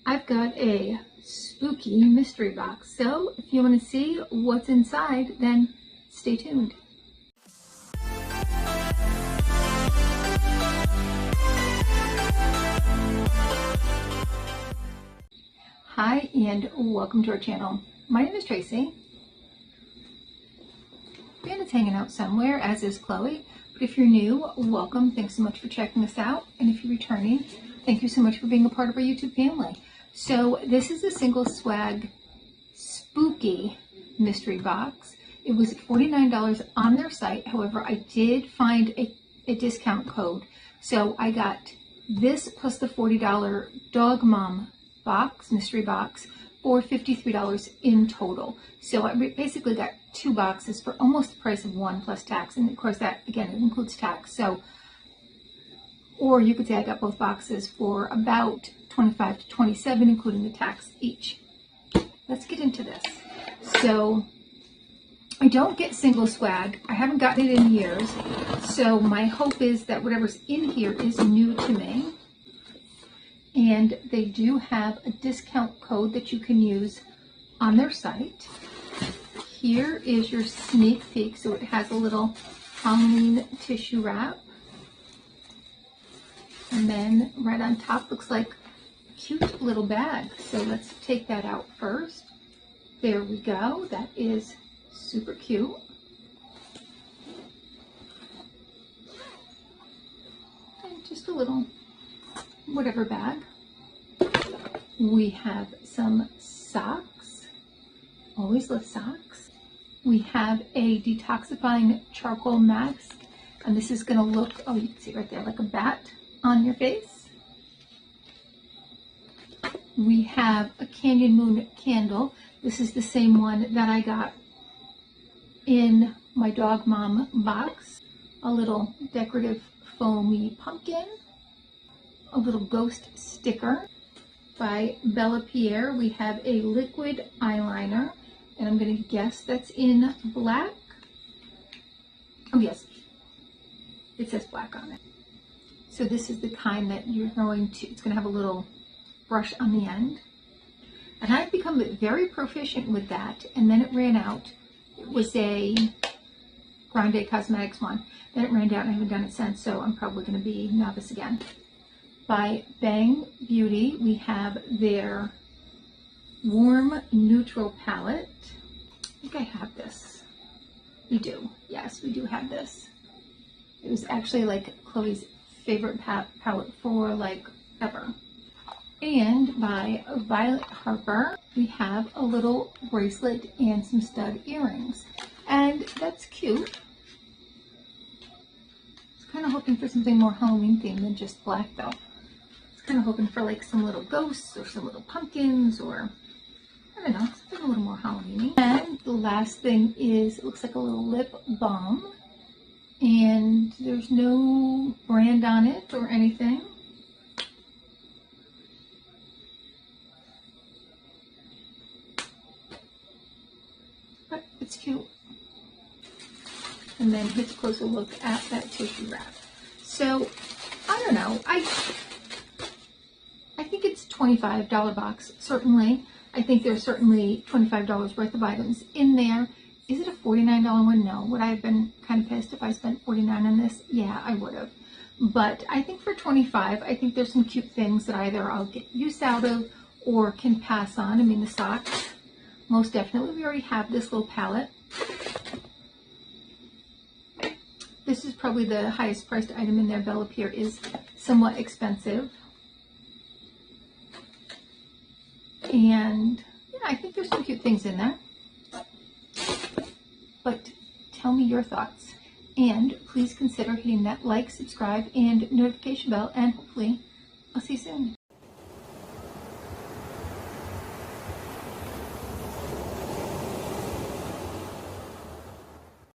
I've got a spooky mystery box, so if you want to see what's inside, then stay tuned. Hi and welcome to our channel. My name is Tracy. Bandit's hanging out somewhere, as is Chloe. But if you're new, welcome. Thanks so much for checking us out. And if you're returning, thank you so much for being a part of our YouTube family. So this is a single swag spooky mystery box. It was $49 on their site. However, I did find a discount code. So I got this plus the $40 Dog Mom box, mystery box, for $53 in total. So I basically got two boxes for almost the price of one plus tax. And of course that, again, it includes tax. So, or you could say I got both boxes for about $25 to $27, including the tax each. Let's get into this. So I don't get single swag. I haven't gotten it in years. So my hope is that whatever's in here is new to me. And they do have a discount code that you can use on their site. Here is your sneak peek. So it has a little Halloween tissue wrap. And then right on top looks like a cute little bag. So let's take that out first. There we go. That is super cute. And just a little whatever bag. We have some socks. Always love socks. We have a detoxifying charcoal mask. And this is going to look, oh, you can see right there, like a bat on your face. We have a Canyon Moon candle. This is the same one that I got in my Dog Mom box. A little decorative foamy pumpkin. A little ghost sticker. By Bella Pierre, we have a liquid eyeliner. And I'm going to guess that's in black. Oh yes, it says black on it. So this is the kind that you're going to, it's going to have a little brush on the end. And I've become very proficient with that. And then it ran out. It was a Grande Cosmetics one. Then it ran out and I haven't done it since. So I'm probably going to be novice again. By Bang Beauty, we have their warm neutral palette. I think I have this. We do. Yes, we do have this. It was actually like Chloe's favorite palette for like ever. And by Violet Harper, we have a little bracelet and some stud earrings. And that's cute. I was kind of hoping for something more Halloween themed than just black though. I was kind of hoping for like some little ghosts or some little pumpkins or I don't know, something a little more Halloween-y. And the last thing is, it looks like a little lip balm. And there's no brand on it or anything. But it's cute. And then here's a closer look at that tissue wrap. So, I don't know. I think it's a $25 box, certainly. I think there's certainly $25 worth of items in there. Is it a $49 one? No. Would I have been kind of pissed if I spent $49 on this? Yeah, I would have. But I think for $25, I think there's some cute things that either I'll get use out of or can pass on. I mean, the socks, most definitely. We already have this little palette. This is probably the highest priced item in there. Bella Pierre is somewhat expensive. And yeah, I think there's some cute things in there. But tell me your thoughts. And please consider hitting that like, subscribe, and notification bell. And hopefully, I'll see you soon.